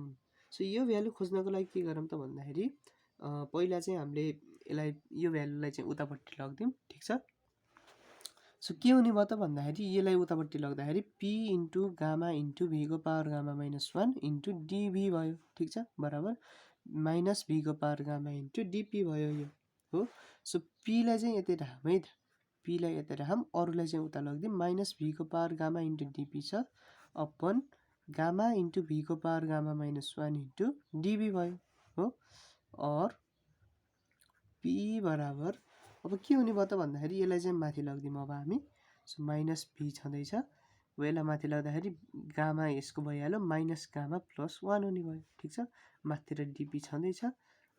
[SPEAKER 1] सो यो भ्यालु खोज्नको लागि के गरौँ त भन्दाखेरि पहिला चाहिँ हामीले यसलाई यो भ्यालुलाई चाहिँ उतापट्टि लगिदिउँ ठिक छ। सो के हुने भयो त भन्दाखेरि यसलाई उतापट्टि लग्दाखेरि पी इन्टु गामा इन्टु भीको पावर गामा -1 इन्टु डिभी भयो, ठिक छ, बराबर माइनस भीको पावर गामा इन्टु डिपी भयो यो हो। सो पीलाई चाहिँ यतै राखौँ है त, पीलाई यतै राखौँ, अरूलाई चाहिँ उता लगिदिउँ। माइनस भीको पावर गामा इन्टु डिपी छ अपन गामा इन्टु भीको पावर गामा -1 इन्टु डिभी भयो हो। और पी बराबर अब के हुने भयो त भन्दाखेरि यसलाई चाहिँ माथि लगिदिउँ अब हामी। सो माइनस भी छँदैछ, अब यसलाई माथि लग्दाखेरि गामा यसको भइहाल्यो माइनस गामा +1 हुने भयो, ठिक छ। माथितिर डिपी छँदैछ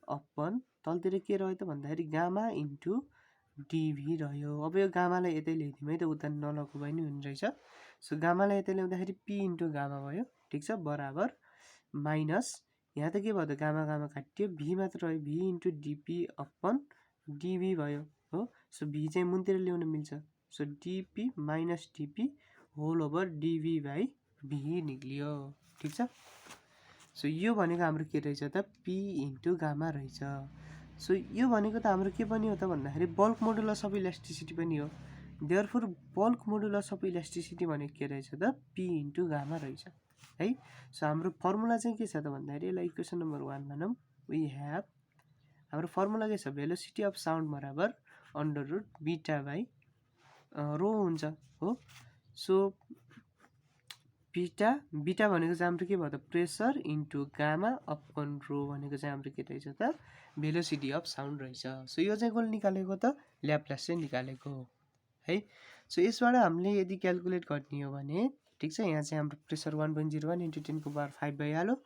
[SPEAKER 1] अपन तलतिर के रह्यो त भन्दाखेरि गामा इन्टु डिभी रह्यो। अब यो गामालाई यतै ल्याइदिउँ है त, उता नलगो भए नि हुने रहेछ। सो गामालाई यतै ल्याउँदाखेरि पी इन्टु गामा भयो, ठिक छ, बराबर माइनस यहाँ त के भयो त गामा गामा काटियो, भी मात्र रह्यो, भी इन्टु डिपी अपन डिभी भयो हो। सो भी चाहिँ मुनतिर ल्याउन मिल्छ, so D P minus D P whole over D V by V निक्लियो, ठिक छ। सो यो भनेको हाम्रो के रहेछ त पी इन्टु गामा रहेछ। सो यो भनेको त हाम्रो के पनि हो त भन्दाखेरि बल्क मोडुलस अफ इलास्टिसिटी पनि हो। Therefore bulk modulus of elasticity भनेको के रहेछ त पी इन्टु गामा रहेछ है। सो हाम्रो फर्मुला चाहिँ के छ त भन्दाखेरि यसलाई इक्वेसन नम्बर 1 भनौँ। वी ह्याभ हाम्रो फर्मुला के छ, भेलोसिटी अफ साउन्ड बराबर under root beta by rho हुन्छ हो। सो बीटा बीटा भनेको चाहिँ हाम्रो के भयो त प्रेसर इन्टु गामा अपन रो भनेको चाहिँ हाम्रो के रहेछ त भेलोसिटी अफ साउन्ड रहेछ। सो यो चाहिँ कसले निकालेको त ल्याप्लास चाहिँ निकालेको है। सो यसबाट हामीले यदि क्यालकुलेट गर्ने हो भने ठिक छ, यहाँ चाहिँ हाम्रो प्रेसर 1.01 इन्टु 10⁵ भइहाल्यो।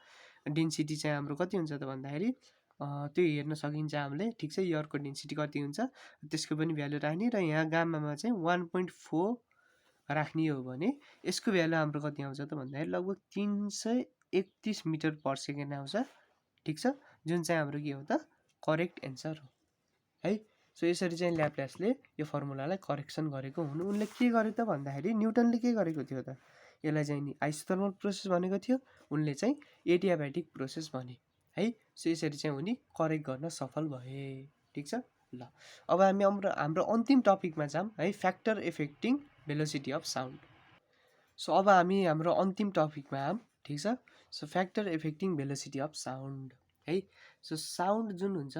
[SPEAKER 1] डेन्सिटी चाहिँ हाम्रो कति हुन्छ त भन्दाखेरि त्यो हेर्न सकिन्छ हामीले, ठिक छ, एयरको डेन्सिटी कति हुन्छ त्यसको पनि भ्यालु राख्ने, र यहाँ गामामा चाहिँ 1.4 राख्ने हो भने यसको भ्यालु हाम्रो कति आउँछ त भन्दाखेरि लगभग 331 मिटर पर सेकेन्ड आउँछ, ठिक छ, जुन चाहिँ हाम्रो के हो त करेक्ट एन्सर हो है। सो यसरी चाहिँ ल्याप्लासले यो फर्मुलालाई करेक्सन गरेको हुनु। उनले के गर्यो त भन्दाखेरि न्युटनले के गरेको थियो त, यसलाई चाहिँ नि आइसोथर्मल प्रोसेस भनेको थियो, उनले चाहिँ एडियाब्याटिक प्रोसेस भने है। सो यसरी चाहिँ उनी करेक्ट गर्न सफल भए, ठिक छ। ल अब हामी हाम्रो अन्तिम टपिकमा जाऊँ है, factor affecting velocity of sound. So अब हामी हाम्रो अन्तिम टपिकमा आऊँ, ठिक छ। So factor affecting velocity of sound है। सो साउन्ड जुन हुन्छ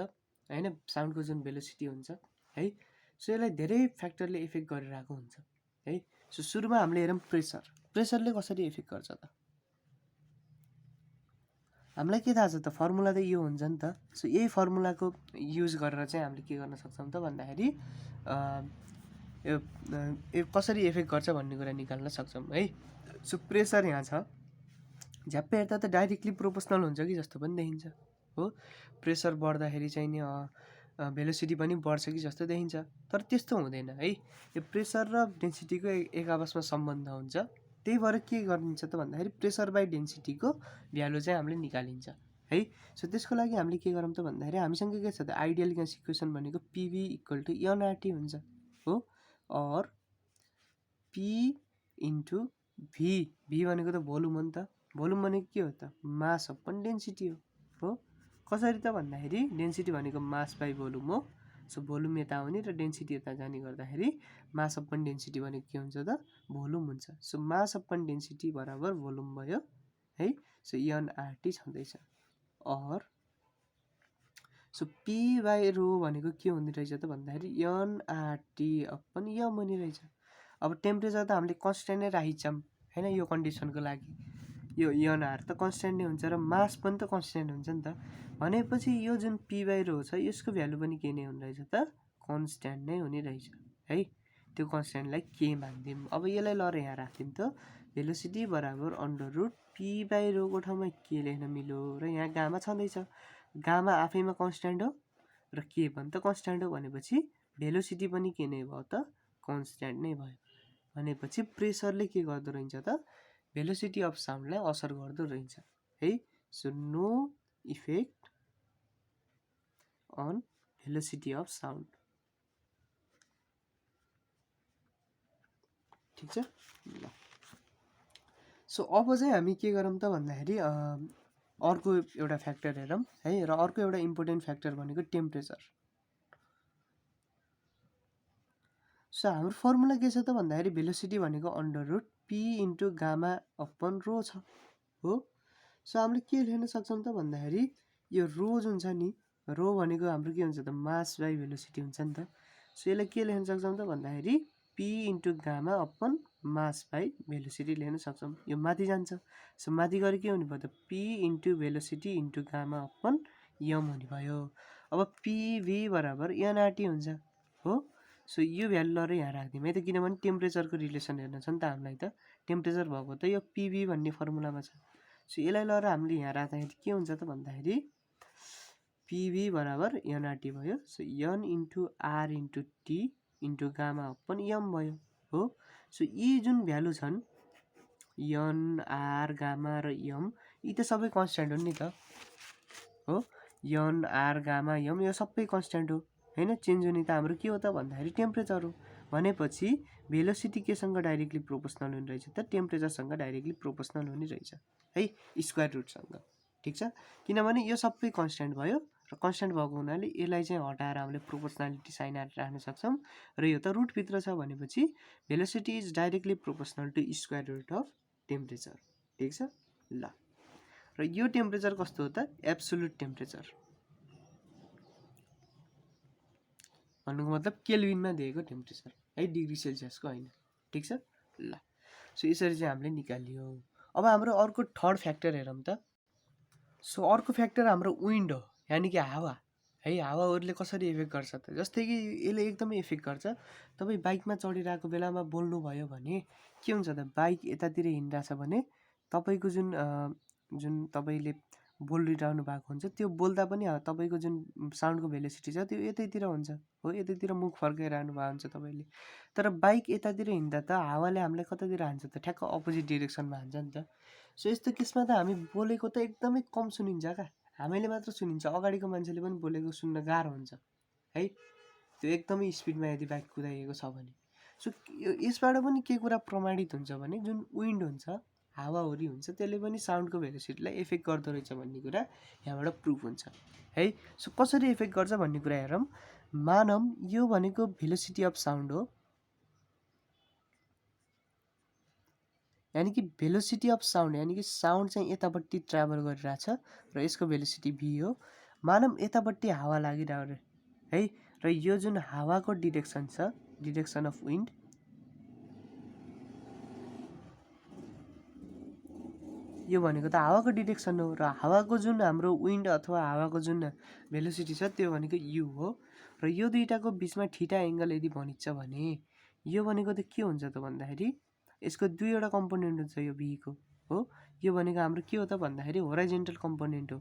[SPEAKER 1] हैन, साउन्डको जुन भेलोसिटी हुन्छ है, सो यसलाई धेरै फ्याक्टरले इफेक्ट गरिरहेको हुन्छ है। सो सुरुमा हामीले हेरौँ प्रेसरले कसरी इफेक्ट गर्छ त हामीलाई के थाहा छ त, फर्मुला त यो हुन्छ नि त। सो यही फर्मुलाको युज गरेर चाहिँ हामीले के गर्न सक्छौँ त भन्दाखेरि यो कसरी इफेक्ट गर्छ भन्ने कुरा निकाल्न सक्छौँ है। सो प्रेसर यहाँ छ, झ्याप्पै हेर्दा त डाइरेक्टली प्रोपोर्सनल हुन्छ कि जस्तो पनि देखिन्छ हो। प्रेसर बढ्दाखेरि चाहिँ नि भेलोसिटी पनि बढ्छ कि जस्तो देखिन्छ, तर त्यस्तो हुँदैन है। यो प्रेसर र डेन्सिटीको एक आपसमा सम्बन्ध हुन्छ, त्यही भएर के गरिन्छ त भन्दाखेरि प्रेसर बाई डेन्सिटीको भ्यालु चाहिँ हामीले निकालिन्छ है। सो त्यसको लागि हामीले के गरौँ त भन्दाखेरि हामीसँग के छ त आइडियल ग्यास इक्वेसन भनेको पिभी इक्वल टु एनआरटी हुन्छ हो। और पी इन्टु भी, भी भनेको त भोल्युम हो नि त, भोल्युम भनेको के हो त मास अपन डेन्सिटी हो। कसरी त भन्दाखेरि डेन्सिटी भनेको मास बाई भोल्युम हो। सो भोल्युम यता आउने र डेन्सिटी यता जाने गर्दाखेरि मास अपन डेन्सिटी भनेको के हुन्छ त भोल्युम हुन्छ। सो मास अपन डेन्सिटी बराबर भोल्युम भयो है। सो एनआरटी छँदैछ। और सो पी बाई रो भनेको के हुने रहेछ त भन्दाखेरि एनआरटी अपन यम हुने रहेछ। अब टेम्परेचर त हामीले कन्स्ट्यान्ट नै राखिन्छौँ हैन, यो कन्डिसनको लागि यो एनआर त कन्स्ट्यान्ट नै हुन्छ र मास पनि त कन्स्ट्यान्ट हुन्छ नि त। भनेपछि यो जुन पी बाई रो छ यसको भ्यालु पनि के नै हुने रहेछ त कन्स्ट्यान्ट नै हुने रहेछ है। त्यो कन्स्ट्यान्टलाई के मान्दिउँ, अब यसलाई लर यहाँ राखिदिउँ त, भेलोसिटी बराबर अन्डर रुट पी बाई रोको ठाउँमा के लेख्न मिल्यो र यहाँ गामा छँदैछ, गामा आफैमा कन्स्ट्यान्ट हो र के पनि त कन्स्ट्यान्ट हो, भनेपछि भेलोसिटी पनि के नै भयो त कन्स्ट्यान्ट नै भयो। भनेपछि प्रेसरले के गर्दो रहेछ त भेलोसिटी अफ साउन्डलाई असर गर्दो रहेछ है। So no effect on velocity of sound, ठिक छ। ल सो अब चाहिँ हामी के गरौँ त भन्दाखेरि अर्को एउटा फ्याक्टर हेरौँ है, र अर्को एउटा इम्पोर्टेन्ट फ्याक्टर भनेको टेम्परेचर। सो हाम्रो फर्मुला के छ त भन्दाखेरि भेलोसिटी भनेको under root p into gamma upon rho छ हो। सो हामीले के लेख्न सक्छौँ त भन्दाखेरि यो रो जुन छ नि, रो भनेको हाम्रो के हुन्छ त मास बाई भेलोसिटी हुन्छ नि त। सो यसलाई के लेख्न सक्छौँ त भन्दाखेरि p into gamma upon mass by velocity लेख्न सक्छौँ। यो माथि जान्छ, सो माथि गएर के हुने भयो त p into velocity into gamma upon m हुने भयो। अब pv बराबर nRT हुन्छ हो। सो यो भ्यालु लएर यहाँ राखिदिउँ है त, किनभने टेम्परेचरको रिलेसन हेर्न छ नि त हामीलाई त, टेम्परेचर भएको त यो pv भन्ने फर्मुलामा छ। सो यसलाई लएर हामीले यहाँ राख्दाखेरि के हुन्छ त भन्दाखेरि pv बराबर nRT भयो। So n into r into t into gamma upon m भयो हो। सो यी जुन भ्यालु छन् n r गामा र m, यी त सबै कन्स्ट्यान्ट हो नि त हो। n r गामा m यो सबै कन्स्ट्यान्ट हो हैन, चेन्ज हुने त हाम्रो के हो त भन्दाखेरि टेम्परेचर हो। भनेपछि भेलोसिटी केसँग डाइरेक्टली प्रोपोर्सनल हुने रहेछ त टेम्परेचरसँग डाइरेक्टली प्रोपोर्सनल हुने रहेछ है, स्क्वायर रुटसँग। ठिक छ, किनभने यो सबै कन्स्ट्यान्ट भयो र कन्स्ट्यान्ट भएको हुनाले यसलाई चाहिँ हटाएर हामीले प्रोपोर्सनालिटी साइन राख्न सक्छौँ र यो त रुटभित्र छ भनेपछि velocity is directly proportional to square root of temperature. ठिक छ ल, र यो टेम्परेचर कस्तो हो त एब्सोल्युट टेम्परेचर भन्नुको मतलब केल्भिनमा दिएको टेम्परेचर है, डिग्री सेल्सियसको होइन। ठिक छ ल, सो यसरी चाहिँ हामीले निकालियो। अब हाम्रो अर्को थर्ड फ्याक्टर हेरौँ त। सो अर्को फ्याक्टर हाम्रो विन्ड हो, यानि कि हावा है। हावाहरूले कसरी इफेक्ट गर्छ त, जस्तै कि यसले एकदमै इफेक्ट गर्छ। तपाईँ बाइकमा चढिरहेको बेलामा बोल्नुभयो भने के हुन्छ त, बाइक यतातिर हिँडिरहेछ भने तपाईँको जुन तपाईँले बोलिरहनु भएको हुन्छ त्यो बोल्दा पनि तपाईँको जुन साउन्डको भेलोसिटी छ त्यो यतैतिर हुन्छ हो, यतैतिर मुख फर्काइरहनु भएको हुन्छ तपाईँले। तर बाइक यतातिर हिँड्दा त हावाले हामीलाई कतातिर हान्छ त, ठ्याक्क अपोजिट डिरेक्सनमा हान्छ नि त। सो यस्तो केसमा त हामी बोलेको त एकदमै कम सुनिन्छ क्या, हामीले मात्र सुनिन्छ, अगाडिको मान्छेले पनि बोलेको सुन्न गाह्रो हुन्छ है, त्यो एकदमै स्पिडमा यदि बाइक कुदाइएको छ भने। सो यसबाट पनि के कुरा प्रमाणित हुन्छ भने जुन विन्ड हुन्छ, हावाहुरी हुन्छ, त्यसले पनि साउन्डको भेलोसिटीलाई इफेक्ट गर्दो रहेछ भन्ने कुरा यहाँबाट प्रुफ हुन्छ है। सो कसरी इफेक्ट गर्छ भन्ने कुरा हेरौँ। मानौँ यो भनेको भेलोसिटी अफ साउन्ड हो, यानि कि भेलोसिटी अफ साउन्ड यानि कि साउन्ड चाहिँ यतापट्टि ट्राभल गरिरहेछ र यसको भेलोसिटी v हो। मानौँ यतापट्टि हावा लागिरहेको है, र यो जुन हावाको डिरेक्सन छ, डिरेक्सन अफ विन्ड, यो भनेको त हावाको डिरेक्सन हो, र हावाको जुन हाम्रो विन्ड अथवा हावाको जुन भेलोसिटी छ त्यो भनेको u हो। र यो दुईटाको बिचमा थीटा एङ्गल यदि बनिन्छ भने यो भनेको त के हुन्छ त भन्दाखेरि यसको दुईवटा कम्पोनेन्ट हुन्छ यो v को हो। यो भनेको हाम्रो के हो त भन्दाखेरि होराइजेन्टल कम्पोनेन्ट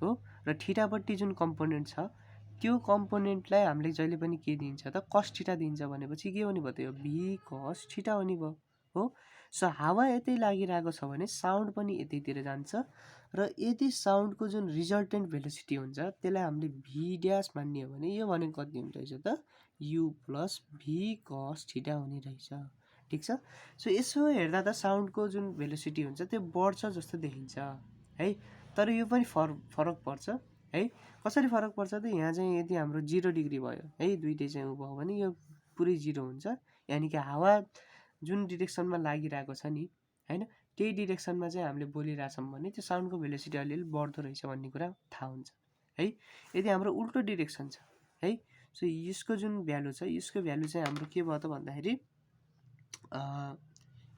[SPEAKER 1] हो, र थीटापट्टि जुन कम्पोनेन्ट छ त्यो कम्पोनेन्टलाई हामीले जहिले पनि के दिन्छ त कस थीटा दिन्छ, भनेपछि के हुने भयो त यो v कस थीटा हुने भयो हो। सो हावा यतै लागिरहेको छ भने साउन्ड पनि यतैतिर जान्छ, र यदि साउन्डको जुन रिजल्टेन्ट भेलोसिटी हुन्छ त्यसलाई हामीले v ड्यास मान्ने हो भने यो भनेको कति हुने रहेछ त u plus v cos theta हुने रहेछ। ठिक छ, सो यसो हेर्दा त साउन्डको जुन भेलोसिटी हुन्छ त्यो बढ्छ जस्तो देखिन्छ है, तर यो पनि फरक पर्छ है। कसरी फरक पर्छ त, यहाँ चाहिँ यदि हाम्रो 0 डिग्री भयो है, दुइटै चाहिँ उ भयो भने यो पुरै 0 हुन्छ, यानि कि हावा जुन डिरेक्सनमा लागिरहेको छ नि हैन, त्यही डिरेक्सनमा चाहिँ हामीले बोलिरहेछौँ भने त्यो साउन्डको भेलोसिटी अलिअलि बढ्दो रहेछ भन्ने कुरा थाहा हुन्छ है। यदि हाम्रो उल्टो डिरेक्सन छ है, सो यसको जुन भ्यालु छ, यसको भ्यालु चाहिँ हाम्रो के भयो त भन्दाखेरि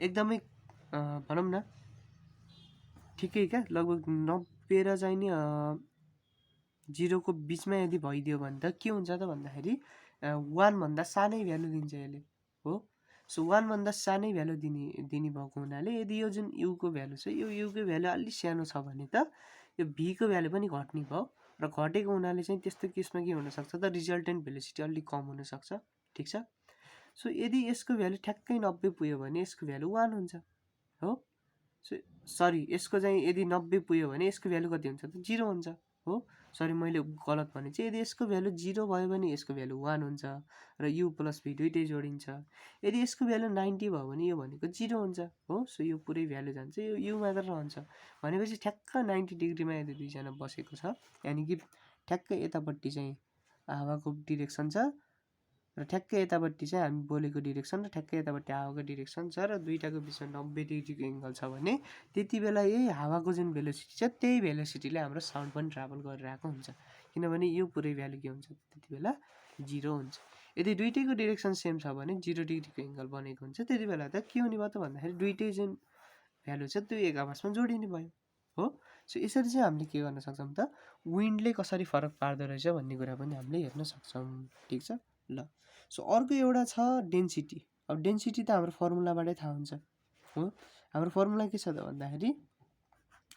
[SPEAKER 1] एकदमै भनौँ न ठिकै क्या, लगभग 90 र चाहिँ नि 0 को बिचमा यदि भइदियो भने त के हुन्छ त भन्दाखेरि 1 भन्दा सानै भ्यालु दिन्छ यसले हो। सो 1 भन्दा सानै भ्यालु दिने भएको हुनाले यदि यो जुन u को भ्यालु छ, यो u को भ्यालु अलि सानो छ भने त यो v को भ्यालु पनि घट्ने भयो, र घटेको हुनाले चाहिँ त्यस्तो केसमा के हुनसक्छ त रिजल्टेन्ट भेलोसिटी अलिक कम हुनसक्छ। ठिक छ, सो यदि यसको भ्यालु ठ्याक्कै 90 पुग्यो भने यसको भ्यालु 1 हुन्छ हो। सो सरी, यसको चाहिँ यदि 90 पुग्यो भने यसको भ्यालु कति हुन्छ त 0 हुन्छ हो। सरी मैले गलत भने चाहिँ यदि यसको भ्यालु 0 भयो भने यसको भ्यालु 1 हुन्छ, र u प्लस v दुइटै जोडिन्छ। यदि यसको भ्यालु 90 भयो भने यो भनेको 0 हुन्छ हो। सो यो पुरै भ्यालु जान्छ, यो u मात्र रहन्छ, भनेपछि ठ्याक्क 90 डिग्रीमा यदि दुईजना बसेको छ, यानि कि ठ्याक्कै यतापट्टि चाहिँ हावाको डिरेक्सन छ र ठ्याक्कै यतापट्टि चाहिँ हामी बोलेको डिरेक्सन र ठ्याक्कै यतापट्टि हावाको डिरेक्सन छ र दुईटाको बिचमा 90 डिग्रीको एङ्गल छ भने त्यति बेला यही हावाको जुन भेलोसिटी छ त्यही भेलोसिटीले हाम्रो साउन्ड पनि ट्राभल गरिरहेको हुन्छ, किनभने यो पुरै भ्यालु के हुन्छ त्यति बेला 0 हुन्छ। यदि दुईटैको डिरेक्सन सेम छ भने 0 डिग्रीको एङ्गल बनेको हुन्छ, त्यति बेला त के हुने भयो त भन्दाखेरि दुईटै जुन भ्यालु छ त्यो एक आपसमा जोडिने भयो हो। सो यसरी चाहिँ हामीले के गर्न सक्छौँ त विन्डले कसरी फरक पार्दो रहेछ भन्ने कुरा पनि हामीले हेर्न सक्छौँ, ठिक छ ल। सो अर्को एउटा छ डेन्सिटी। अब डेन्सिटी त हाम्रो फर्मुलाबाटै थाहा हुन्छ हो। हाम्रो फर्मुला के छ त भन्दाखेरि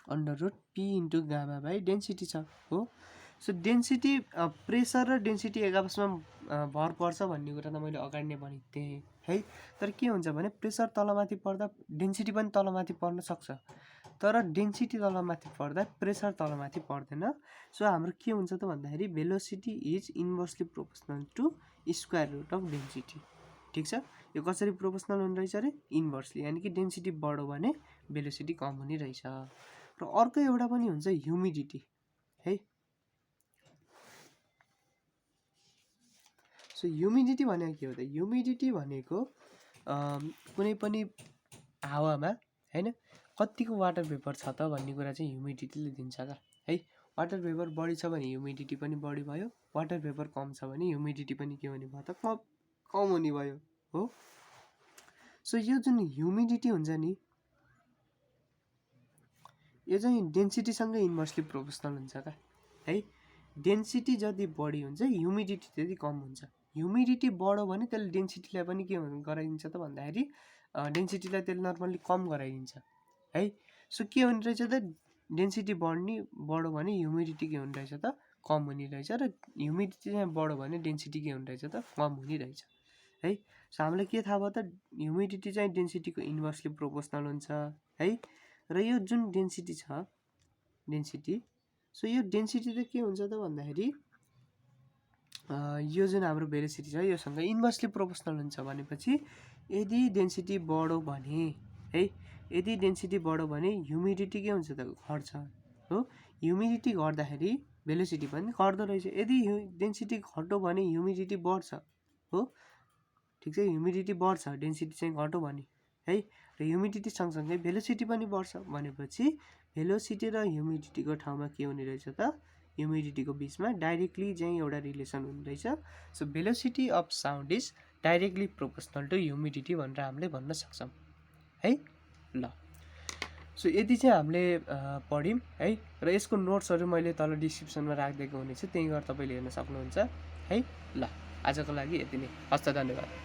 [SPEAKER 1] √P × गामा बाई डेन्सिटी छ हो। सो डेन्सिटी प्रेसर र डेन्सिटी एक आपसमा भर पर्छ भन्ने कुरा त मैले अगाडि नै भनेको थिएँ है। तर के हुन्छ भने प्रेसर तलमाथि पर्दा डेन्सिटी पनि तलमाथि पर्न सक्छ, तर डेन्सिटी तलमाथि पर्दा प्रेसर तलमाथि पर्दैन। सो हाम्रो के हुन्छ त भन्दाखेरि velocity is inversely proportional to square root of density, ठिक छ। यो कसरी प्रोपोर्सनल हुने रहेछ अरे इन्भर्सली, यानि कि डेन्सिटी बढो भने भेलोसिटी कम हुने रहेछ। र अर्को एउटा पनि हुन्छ ह्युमिडिटी है। सो ह्युमिडिटी भनेको के हो त, ह्युमिडिटी भनेको कुनै पनि हावामा हैन कतिको वाटर भेपर छ त भन्ने कुरा चाहिँ ह्युमिडिटीले दिन्छ का है। वाटर भेपर बढी छ भने ह्युमिडिटी पनि बढी भयो, वाटर भेपर कम छ भने ह्युमिडिटी पनि के हुने भयो त कम हुने भयो हो। सो यो जुन ह्युमिडिटी हुन्छ नि यो चाहिँ डेन्सिटीसँग इन्भर्सली प्रोपोर्सनल हुन्छ का है। डेन्सिटी जति बढी हुन्छ ह्युमिडिटी त्यति कम हुन्छ। ह्युमिडिटी बढो भने त्यसले डेन्सिटीलाई पनि के गराइदिन्छ त भन्दाखेरि डेन्सिटीलाई त्यसले नर्मल्ली कम गराइदिन्छ है। सो के हुने रहेछ त डेन्सिटी बढो भने ह्युमिडिटी के हुने रहेछ त कम हुने रहेछ, र ह्युमिडिटी चाहिँ बढो भने डेन्सिटी के हुने रहेछ त कम हुने रहेछ है। सो हामीलाई के थाहा भयो त ह्युमिडिटी चाहिँ डेन्सिटीको इन्भर्सली प्रोपोर्सनल हुन्छ है। र यो जुन डेन्सिटी छ डेन्सिटी, सो यो डेन्सिटी त के हुन्छ त भन्दाखेरि यो जुन हाम्रो भेलोसिटी छ योसँग इन्भर्सली प्रोपोर्सनल हुन्छ भनेपछि यदि डेन्सिटी बढो भने है, यदि डेन्सिटी बढो भने ह्युमिडिटी के हुन्छ त घट्छ हो। ह्युमिडिटी घट्दाखेरि भेलोसिटी पनि घट्दो रहेछ। यदि डेन्सिटी घट्यो भने ह्युमिडिटी बढ्छ हो, ठिक छ। ह्युमिडिटी बढ्छ डेन्सिटी चाहिँ घट्यो भने है, र ह्युमिडिटी सँगसँगै भेलोसिटी पनि बढ्छ भनेपछि भेलोसिटी र ह्युमिडिटीको ठाउँमा के हुने रहेछ त ह्युमिडिटीको बिचमा डाइरेक्टली चाहिँ एउटा रिलेसन हुने रहेछ। So velocity of sound is directly proportional to humidity भनेर हामीले भन्न सक्छौँ है ल। सो यदि चाहिँ हामीले पढ्यौँ है, र यसको नोट्सहरू मैले तल डिस्क्रिप्सनमा राखिदिएको हुनेछु, त्यहीँ गएर तपाईँले हेर्न सक्नुहुन्छ है ल। आजको लागि यति नै, हस्त, धन्यवाद।